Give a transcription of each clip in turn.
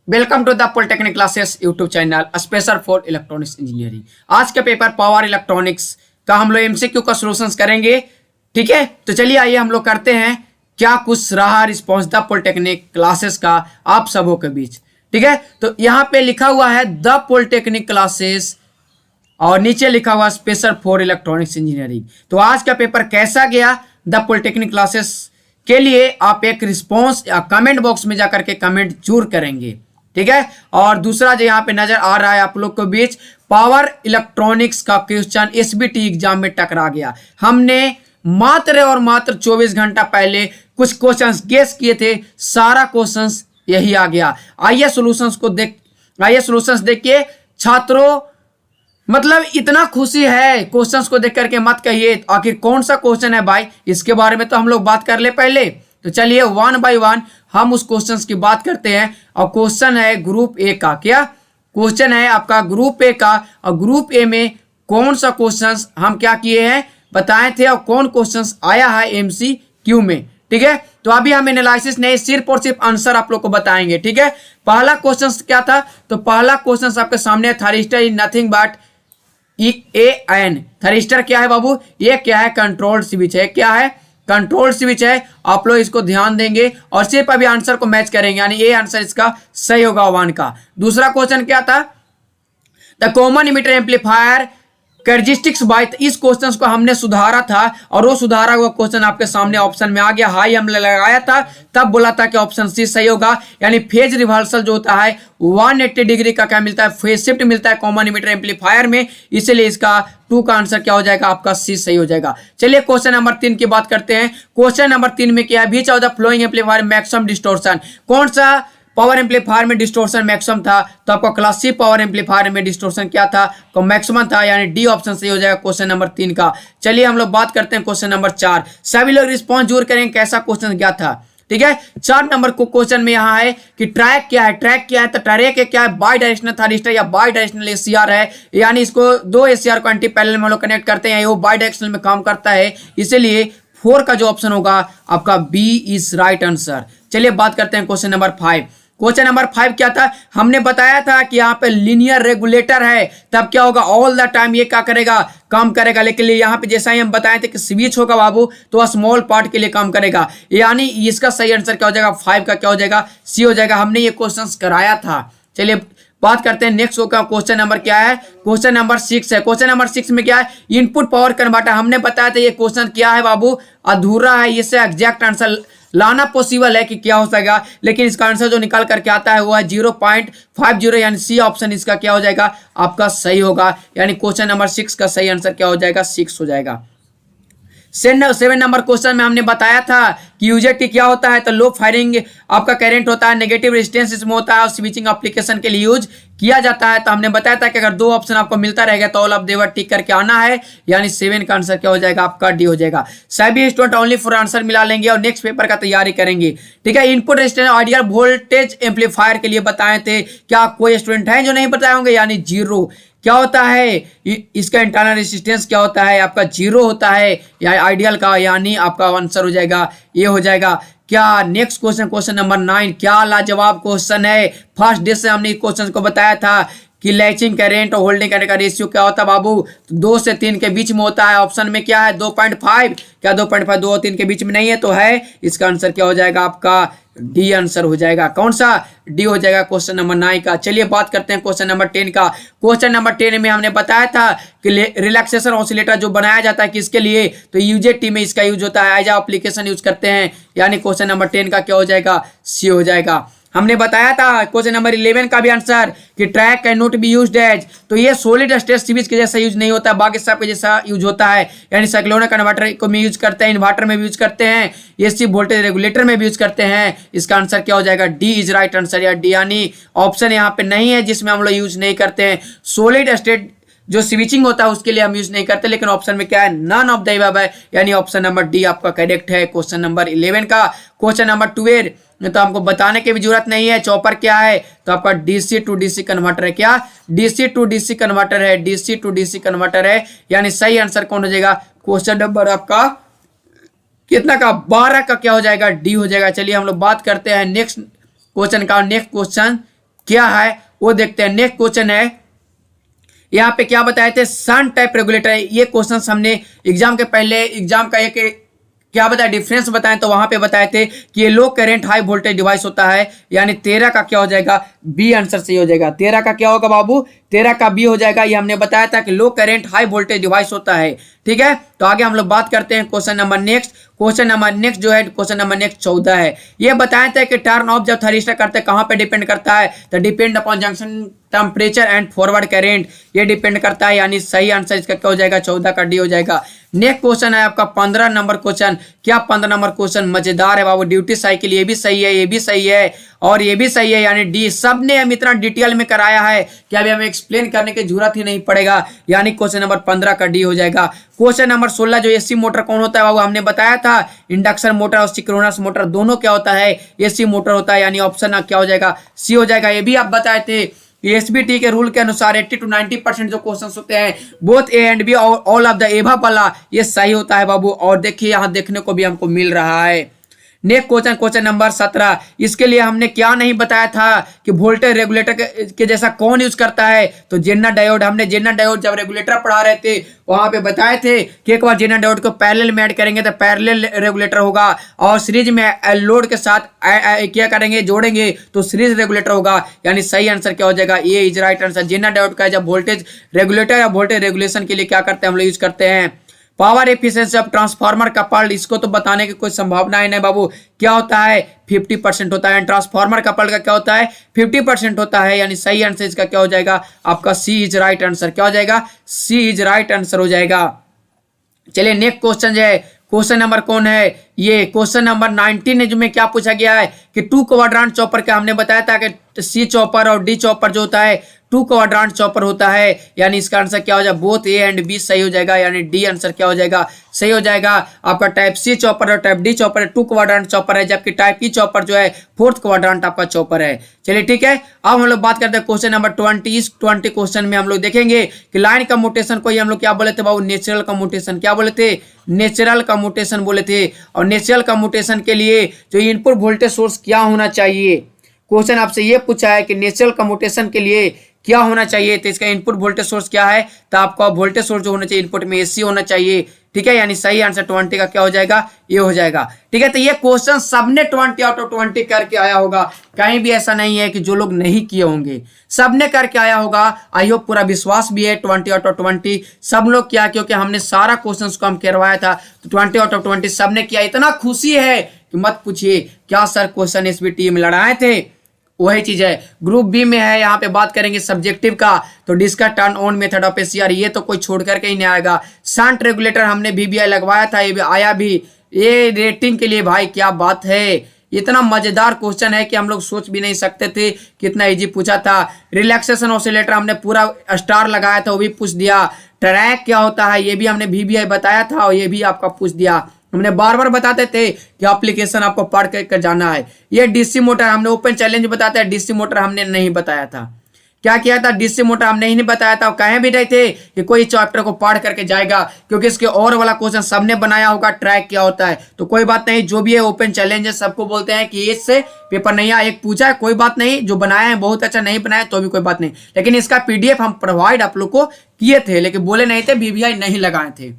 Welcome to the polytechnic classes YouTube channel special for electronics engineering. आज का paper power electronics का हम लोग एमसीक्यू का सॉल्यूशंस करेंगे। ठीक है, तो चलिए आइए हम लोग करते हैं क्या कुछ रहा रिस्पॉन्स द पॉलिटेक्निक क्लासेस का आप सबों के बीच। ठीक है, तो यहाँ पे लिखा हुआ है द पॉलिटेक्निक क्लासेस और नीचे लिखा हुआ स्पेशल फॉर इलेक्ट्रॉनिक्स इंजीनियरिंग। तो आज का पेपर कैसा गया द पॉलिटेक्निक क्लासेस के लिए आप एक रिस्पॉन्स या कमेंट बॉक्स में जाकर के कमेंट जरूर करेंगे। ठीक है, और दूसरा जो यहाँ पे नजर आ रहा है आप लोग के बीच पावर इलेक्ट्रॉनिक्स का क्वेश्चन एसबीटी एग्जाम में टकरा गया। हमने मात्र और मात्र 24 घंटा पहले कुछ क्वेश्चंस गेस किए थे, सारा क्वेश्चंस यही आ गया। आइए सॉल्यूशंस देखिए छात्रों, मतलब इतना खुशी है क्वेश्चंस को देख करके मत कहिए आखिर कौन सा क्वेश्चन है भाई, इसके बारे में तो हम लोग बात कर ले पहले। तो चलिए वन बाय वन हम उस क्वेश्चंस की बात करते हैं। और क्वेश्चन है ग्रुप ए का, क्या क्वेश्चन है आपका ग्रुप ए का, और ग्रुप ए में कौन सा क्वेश्चंस हम क्या किए हैं बताए थे और कौन क्वेश्चंस आया है एमसीक्यू में। ठीक है, तो अभी हम एनालिसिस नहीं सिर्फ और सिर्फ आंसर आप लोग को बताएंगे। ठीक है, पहला क्वेश्चन क्या था, तो पहला क्वेश्चन आपके सामने thyristor is nothing but EAN। Thyristor क्या है बाबू, ये क्या है, कंट्रोल स्विच है। क्या है, कंट्रोल स्विच है। आप लोग इसको ध्यान देंगे और सिर्फ अभी आंसर को मैच करेंगे, यानी ये आंसर इसका सही होगा वन का। दूसरा क्वेश्चन क्या था, the common emitter amplifier characteristics by. इस क्वेश्चन को हमने सुधारा था और वो सुधारा हुआ क्वेश्चन आपके सामने ऑप्शन में आ गया। हाई हमने लगाया था तब बोला था कि ऑप्शन सी सही होगा, यानी फेज रिवर्सल जो होता है 180 डिग्री का क्या मिलता है, फेज शिफ्ट मिलता है कॉमन इमिटर एम्पलीफायर में, इसलिए इसका 2 का आंसर क्या हो जाएगा, आपका सी सही हो जाएगा। चलिए क्वेश्चन नंबर 3 की बात करते हैं। क्वेश्चन नंबर 3 में क्या है, which of the following amplifier maximum distortion. कौन सा पावर एम्पलीफायर में डिस्टोर्शन मैक्सिमम था, तो आपका क्लास सी पावर एम्पलीफायर में डिस्टोर्शन क्या था, तो मैक्सिमम था, यानी डी ऑप्शन सही हो जाएगा क्वेश्चन नंबर 3 का। चलिए हम लोग बात करते हैं क्वेश्चन नंबर 4। सभी लोग रिस्पॉन्स जरूर करेंगे कैसा क्वेश्चन क्या था। ठीक है, 4 नंबर को क्वेश्चन में यहाँ है कि ट्रैक क्या है, ट्रैक क्या है, तो ट्रैक क्या है, बाई डायरेक्शनल थायरिस्टर या बाई डायरेक्शनल एसीआर है, यानी इसको 2 एसीआर को एंटी पैरेलल में हम लोग कनेक्ट करते हैं, वो बाई डायरेक्शनल में काम करता है, इसीलिए 4 का जो ऑप्शन होगा आपका बी इज राइट आंसर। चलिए बात करते हैं क्वेश्चन नंबर 5। क्वेश्चन नंबर 5 क्या था, हमने बताया था कि यहाँ पे लीनियर रेगुलेटर है, तब क्या होगा ऑल द टाइम ये क्या करेगा, काम करेगा। लेकिन यहाँ पे जैसा ही हम बताए थे कि स्विच होगा बाबू, तो स्मॉल पार्ट के लिए काम करेगा, यानी इसका सही आंसर क्या हो जाएगा, 5 का क्या हो जाएगा, सी हो जाएगा। हमने ये क्वेश्चन कराया था। चलिए बात करते हैं नेक्स्ट का क्वेश्चन नंबर क्या है, क्वेश्चन नंबर 6 है। क्वेश्चन नंबर 6 में क्या है, इनपुट पावर कन्वर्टर। हमने बताया था ये क्वेश्चन क्या है बाबू, अधूरा है, इससे एग्जैक्ट आंसर लाना पॉसिबल है कि क्या हो सकेगा, लेकिन इसका आंसर जो निकाल करके आता है वो है 0.50, यानी सी ऑप्शन इसका क्या हो जाएगा, आपका सही होगा, यानी क्वेश्चन नंबर 6 का सही आंसर क्या हो जाएगा, 6 हो जाएगा। 7 नंबर क्वेश्चन में हमने बताया था कि यूजेटी क्या होता है, तो लो फायरिंग आपका करंट होता है, नेगेटिव रेजिस्टेंस इसमें होता है और स्विचिंग एप्लीकेशन के लिए यूज किया जाता है। तो हमने बताया था कि अगर 2 ऑप्शन आपको मिलता रहेगा तो ऑल ऑफ देवर टिक करके आना है, यानी 7 का आंसर क्या हो जाएगा, आपका डी हो जाएगा। सभी स्टूडेंट ओनली फॉर आंसर मिला लेंगे और नेक्स्ट पेपर का तैयारी करेंगे। ठीक है, input resistance ideal voltage amplifier के लिए बताए थे, क्या कोई स्टूडेंट है जो नहीं बताए होंगे, यानी 0 क्या होता है, इसका इंटरनल रेजिस्टेंस क्या होता है, आपका 0 होता है या आइडियल का, यानी आपका आंसर हो जाएगा ये हो जाएगा। क्या नेक्स्ट क्वेश्चन, क्वेश्चन नंबर 9, क्या लाजवाब क्वेश्चन है। फर्स्ट डे से हमने क्वेश्चन को बताया था कि लैचिंग करंट और होल्डिंग करंट का रेशियो क्या होता है बाबू, 2 से 3 के बीच में होता है। ऑप्शन में क्या है 2.5, क्या 2.5 2 और 3 के बीच में नहीं है, तो है, इसका आंसर क्या हो जाएगा, आपका डी आंसर हो जाएगा। कौन सा, डी हो जाएगा क्वेश्चन नंबर 9 का। चलिए बात करते हैं क्वेश्चन नंबर 10 का। क्वेश्चन नंबर 10 में हमने बताया था कि रिलैक्सेशन ऑसिलेटर जो बनाया जाता है किसके लिए, तो यूजेटी में इसका यूज होता है, एजा एप्लीकेशन यूज करते हैं, यानी क्वेश्चन नंबर 10 का क्या हो जाएगा, सी हो जाएगा। हमने बताया था क्वेश्चन नंबर 11 का भी आंसर कि track cannot be used as, तो ये सॉलिड स्टेट स्विच के जैसा यूज नहीं होता, बाकी सब के जैसा यूज होता है, यानी साइक्लोनिक कन्वर्टर को भी यूज करते हैं, इन्वर्टर में भी यूज करते हैं, एसी वोल्टेज रेगुलेटर में भी यूज करते हैं। इसका आंसर क्या हो जाएगा, डी इज राइट आंसर, या डी, यानी ऑप्शन यहाँ पे नहीं है जिसमें हम लोग यूज नहीं करते हैं। सॉलिड स्टेट जो स्विचिंग होता है उसके लिए हम यूज नहीं करते, लेकिन ऑप्शन में क्या है, नन ऑफ द अबव है, यानी ऑप्शन नंबर डी आपका करेक्ट है क्वेश्चन नंबर 11 का। क्वेश्चन नंबर 12 तो हमको बताने की भी जरूरत नहीं है, चॉपर क्या है, तो आपका डीसी टू डीसी कन्वर्टर है, क्या डीसी टू डीसी कन्वर्टर है, डीसी टू डीसी कन्वर्टर है, यानी सही आंसर कौन हो जाएगा, क्वेश्चन नंबर आपका कितना का, 12 का क्या हो जाएगा, डी हो जाएगा। चलिए हम लोग बात करते हैं नेक्स्ट क्वेश्चन का। नेक्स्ट क्वेश्चन क्या है वो देखते हैं। नेक्स्ट क्वेश्चन है, यहाँ पे क्या बताए थे, सन टाइप रेगुलेटर। ये क्वेश्चन हमने एग्जाम के पहले एग्जाम का एक क्या बताया डिफरेंस बताएं तो वहां पे बताए थे कि ये लो करंट हाई वोल्टेज डिवाइस होता है, यानी 13 का क्या हो जाएगा, बी आंसर सही हो जाएगा। 13 का क्या होगा बाबू, 13 का बी हो जाएगा। ये हमने बताया था कि लो करंट हाई वोल्टेज डिवाइस होता है। ठीक है, तो आगे हम लोग बात करते हैं question number next. Question number next जो है, क्वेश्चन नंबर नेक्स्ट 14 है। ये बताया था कि टर्न ऑफ जब थरिस्टर करते हैं कहां पे डिपेंड करता है, तो depend upon junction temperature and forward current, ये डिपेंड करता है, यानी सही आंसर इसका क्या हो जाएगा, 14 का डी हो जाएगा। नेक्स्ट क्वेश्चन है आपका 15 नंबर क्वेश्चन। क्या 15 नंबर क्वेश्चन मजेदार है बाबू, ड्यूटी साइकिल, ये भी सही है, ये भी सही है और ये भी सही है, यानी डी। सबने हम इतना डिटेल में कराया है कि अभी हमें एक्सप्लेन करने की जरूरत ही नहीं पड़ेगा, यानी क्वेश्चन नंबर 15 का डी हो जाएगा। क्वेश्चन नंबर 16 जो एसी मोटर कौन होता है बाबू, हमने बताया था इंडक्शन मोटर और सिंक्रोनस मोटर दोनों क्या होता है, एसी मोटर होता है, यानी ऑप्शन क्या हो जाएगा, सी हो जाएगा। ये भी आप बताए थे एसबीटी के रूल के अनुसार 80 to 90% जो क्वेश्चंस होते हैं बोथ ए एंड बी और ऑल ऑफ द एबव वाला, ये सही होता है बाबू। और देखिए यहाँ देखने को भी हमको मिल रहा है। Next question, question number 17। इसके लिए हमने क्या नहीं बताया था कि वोल्टेज रेगुलेटर के जैसा कौन यूज करता है, तो जेनर डायोड। हमने जेनर डायोड जब रेगुलेटर पढ़ा रहे थे वहां पे बताए थे कि एक बार जेनर डायोड को पैरेलल में ऐड करेंगे तो पैरेलल रेगुलेटर होगा, और सीरीज में लोड के साथ क्या करेंगे, जोड़ेंगे तो सीरीज रेगुलेटर होगा, यानी सही आंसर क्या हो जाएगा, ये is right answer. Zener diode का जब वोल्टेज रेगुलेटर या वोल्टेज रेगुलेशन के लिए क्या करते हैं हम लोग, यूज करते हैं। Power efficiency of transformer coupled, इसको तो बताने की कोई संभावना ही नहीं बाबू। क्या होता है, 50% होता है। ट्रांसफार्मर कपल्ड का क्या होता है, 50% होता है, यानी सही आंसर इसका क्या हो जाएगा, आपका सी इज राइट आंसर। क्या हो जाएगा, सी इज राइट आंसर हो जाएगा। चलिए नेक्स्ट क्वेश्चन जो है, क्वेश्चन नंबर कौन है, ये क्वेश्चन नंबर 19 में क्या पूछा गया है कि 2 क्वाड्रेंट चॉपर का हमने बताया था कि सी चॉपर और डी चॉपर जो होता है 2 क्वाड्रेंट चॉपर होता है, यानी इसका आंसर क्या हो जाएगा, बोथ ए एंड बी सही हो जाएगा, यानी डी आंसर क्या हो जाएगा, सही हो जाएगा। आपका टाइप सी चॉपर और type D chopper 2 quadrant chopper है, जबकि टाइप ई चॉपर जो है 4th क्वाड्रेंट आपका चॉपर है। चलिए ठीक है, अब हम लोग बात करते हैं क्वेश्चन नंबर 20। इस 20 क्वेश्चन में हम लोग देखेंगे कि लाइन कम्यूटेशन को हम लोग क्या बोले थे बाबू, नेचुरल कम्यूटेशन। क्या बोले थे, नेचुरल कम्यूटेशन बोले थे। और नेचुरल कम्यूटेशन के लिए जो इनपुट वोल्टेज सोर्स क्या होना चाहिए, क्वेश्चन आपसे ये पूछा है कि नेचुरल कम्यूटेशन के लिए क्या होना चाहिए, तो इसका इनपुट वोल्टेज सोर्स क्या है, तो आपका वोल्टेज सोर्स जो होना चाहिए इनपुट में एसी होना चाहिए। ठीक है, यानी सही आंसर 20 का क्या हो जाएगा, ये हो जाएगा। ठीक है, तो ये क्वेश्चन सबने 20 आउट ऑफ 20 करके आया होगा, कहीं भी ऐसा नहीं है कि जो लोग नहीं किए होंगे, सबने करके आया होगा। आई होप पूरा विश्वास भी है 20 आउट ऑफ 20 सब लोग किया, क्योंकि हमने सारा क्वेश्चन को हम करवाया था, तो 20 आउट ऑफ 20 सबने किया। इतना खुशी है कि मत पूछिए, क्या सर क्वेश्चन एसबीटी में लड़ाए थे, वही चीज है। ग्रुप बी में है, यहाँ पे बात करेंगे सब्जेक्टिव का, तो discuss turn on method of ACR, ये तो कोई छोड़ करके ही नहीं आएगा। शंट रेगुलेटर हमने वीबीआई लगवाया था, ये भी आया भी, ये रेटिंग के लिए भाई क्या बात है। इतना मजेदार क्वेश्चन है कि हम लोग सोच भी नहीं सकते थे, कितना इजी पूछा था। रिलैक्सेशन ऑसिलेटर हमने पूरा स्टार लगाया था, वो भी पूछ दिया। ट्रैक क्या होता है ये भी हमने वीबीआई बताया था, और ये भी आपका पूछ दिया। हमने बार बार बताते थे कि एप्लीकेशन आपको पढ़ कर जाना है। ये डीसी मोटर हमने ओपन चैलेंज बताया था, डीसी मोटर हमने नहीं बताया था। क्या किया था, डीसी मोटर हमने ही नहीं बताया था, कहे भी नहीं थे कि कोई चैप्टर को पढ़ करके जाएगा, क्योंकि इसके और वाला क्वेश्चन सबने बनाया होगा, ट्रैक क्या होता है। तो कोई बात नहीं, जो भी है ओपन चैलेंज है, सबको बोलते हैं कि इससे पेपर नहीं आया, एक पूछा है कोई बात नहीं, जो बनाया है बहुत अच्छा, नहीं बनाया तो भी कोई बात नहीं, लेकिन इसका पीडीएफ हम प्रोवाइड आप लोग को किए थे, लेकिन बोले नहीं थे, वीबीआई नहीं लगाए थे।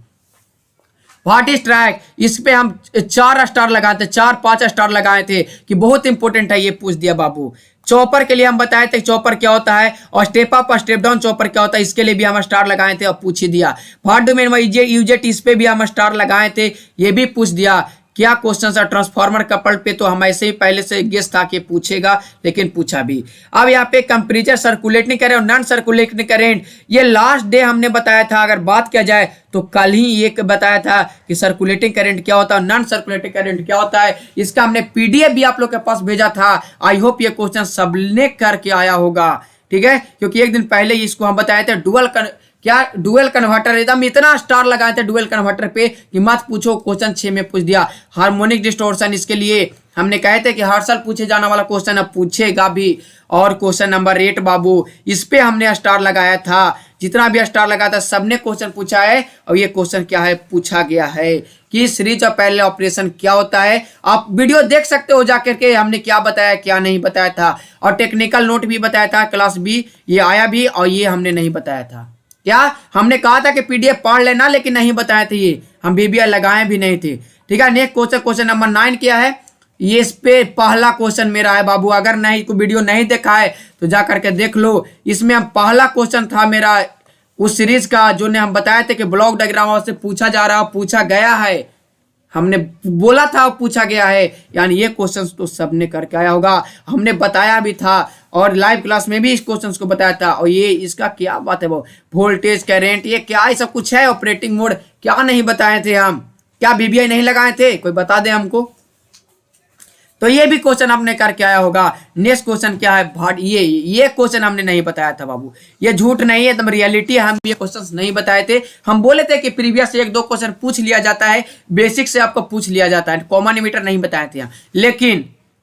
व्हाट इज ट्रैक, इस पे हम 4 स्टार लगाए थे, 4-5 स्टार लगाए थे कि बहुत इंपॉर्टेंट है, ये पूछ दिया बाबू। चॉपर के लिए हम बताए थे चॉपर क्या होता है, और स्टेप अप और स्टेप डाउन चॉपर क्या होता है, इसके लिए भी हम स्टार लगाए थे और पूछ ही दिया। व्हाट डू मीन यूजेट, इस पे भी हम स्टार लगाए थे, ये भी पूछ दिया। क्या क्वेश्चन है ट्रांसफार्मर कपल्ड पे, तो हम ऐसे ही पहले से गेस था कि पूछेगा, लेकिन पूछा भी। अब यहाँ पे कंपैरेटर सर्कुलेटिंग करें और नॉन सर्कुलेटिंग करेंट, ये लास्ट डे हमने बताया था। अगर बात किया जाए तो कल ही ये बताया था कि सर्कुलेटिंग करंट क्या होता है, नॉन सर्कुलेटिंग करंट क्या होता है। इसका हमने पीडीएफ भी आप लोग के पास भेजा था। आई होप ये क्वेश्चन सबने करके आया होगा, ठीक है, क्योंकि एक दिन पहले इसको हम बताए थे। डुअल कन्वर्टर, एकदम इतना स्टार लगाए थे डुअल कन्वर्टर पे कि मत पूछो, क्वेश्चन 6 में पूछ दिया। हार्मोनिक डिस्टोर्शन, इसके लिए हमने कहे थे कि हर साल पूछे जाने वाला क्वेश्चन अब पूछेगा भी। और क्वेश्चन नंबर 8 बाबू, इस पे हमने स्टार लगाया था, जितना भी स्टार लगा था सबने क्वेश्चन पूछा है। और ये क्वेश्चन क्या है, पूछा गया है कि सीरीज ऑफ पैरेलल ऑपरेशन क्या होता है। आप वीडियो देख सकते हो जाकर के, हमने क्या बताया क्या नहीं बताया था, और टेक्निकल नोट भी बताया था क्लास बी, ये आया भी, और ये हमने नहीं बताया था। क्या हमने कहा था कि पीडीएफ पढ़ लेना, लेकिन नहीं बताए थे, ये हम बीबीआई लगाए भी नहीं थे। ठीक है, नेक्स्ट क्वेश्चन, क्वेश्चन नंबर 9 क्या है, ये इस पे पहला क्वेश्चन मेरा है बाबू। अगर नहीं को वीडियो नहीं देखा है तो जा करके देख लो। इसमें हम पहला क्वेश्चन था मेरा उस सीरीज का, जो ने हम बताए थे कि ब्लॉक डायग्राम से पूछा जा रहा, पूछा गया है, हमने बोला था पूछा गया है, यानी ये क्वेश्चन तो सबने करके आया होगा। हमने बताया भी था और लाइव क्लास में भी इस क्वेश्चन को बताया था। और ये इसका क्या बात है, वो वोल्टेज करेंट ये क्या ऐसा कुछ है, ऑपरेटिंग मोड क्या नहीं बताए थे हम, क्या बीबीआई नहीं लगाए थे, कोई बता दे हमको। तो ये भी क्वेश्चन आपने करके आया होगा। नेक्स्ट क्वेश्चन क्या है, भाट, ये क्वेश्चन हमने नहीं बताया था बाबू, ये झूठ नहीं है, एकदम रियलिटी है। हम ये क्वेश्चन नहीं बताए थे, हम बोले थे कि प्रीवियस 1-2 क्वेश्चन पूछ लिया जाता है, बेसिक से आपको पूछ लिया जाता है, कॉमन एमिटर नहीं बताए थे।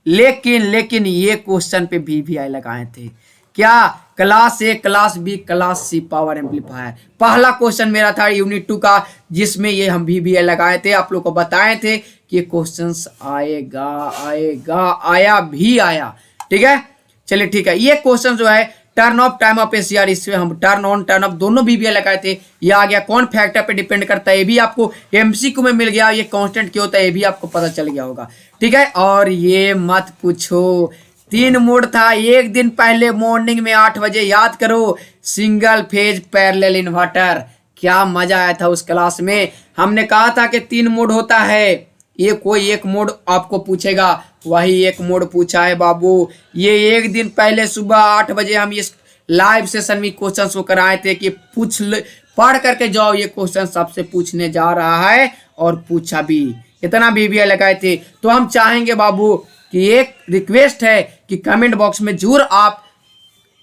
लेकिन ये क्वेश्चन पे बीबीआई लगाए थे। क्या, class A, class B, class C power amplifier, पहला क्वेश्चन मेरा था यूनिट 2 का, जिसमें ये हम बीबीआई लगाए थे, आप लोग को बताए थे कि क्वेश्चंस आएगा, आया भी आया। ठीक है, चलिए ठीक है। ये क्वेश्चन जो है turn off time of ACR, इसमें हम टर्न ऑन टर्न ऑफ दोनों बीबीआई लगाए थे। ये आ गया, कौन फैक्टर पे डिपेंड करता है, ये भी आपको एमसीक्यू में मिल गया। ये कांस्टेंट क्या होता है ये भी आपको पता चल गया होगा। ठीक है, और ये मत पूछो, 3 मोड था। एक दिन पहले मॉर्निंग में 8 बजे, याद करो, सिंगल फेज पैरेलल इन्वर्टर, क्या मजा आया था उस क्लास में। हमने कहा था कि 3 मोड होता है, ये कोई एक मोड आपको पूछेगा, वही एक मोड पूछा है बाबू। ये एक दिन पहले सुबह 8 बजे हम इस लाइव सेशन में क्वेश्चन को कराए थे कि पढ़ करके जाओ, ये क्वेश्चन सबसे पूछने जा रहा है, और पूछा भी, इतना बीबीआई लगाए थे। तो हम चाहेंगे बाबू कि एक रिक्वेस्ट है कि कमेंट बॉक्स में जरूर आप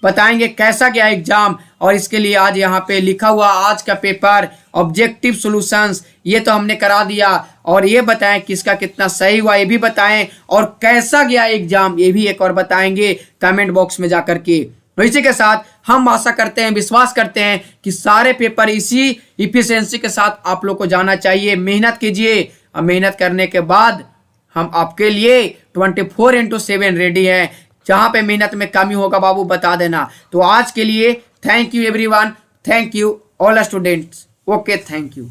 बताएंगे कैसा गया एग्जाम। और इसके लिए आज यहाँ पे लिखा हुआ आज का पेपर ऑब्जेक्टिव सॉल्यूशंस, ये तो हमने करा दिया, और ये बताएं किसका कितना सही हुआ ये भी बताएं, और कैसा गया एग्जाम ये भी एक और बताएंगे कमेंट बॉक्स में जाकर के। तो इसी के साथ हम आशा करते हैं, विश्वास करते हैं कि सारे पेपर इसी इफिशिएंसी के साथ आप लोग को जाना चाहिए। मेहनत कीजिए, और मेहनत करने के बाद हम आपके लिए 24/7 रेडी हैं। जहां पे मेहनत में कमी होगा बाबू बता देना। तो आज के लिए thank you everyone, thank you all students, okay, thank you.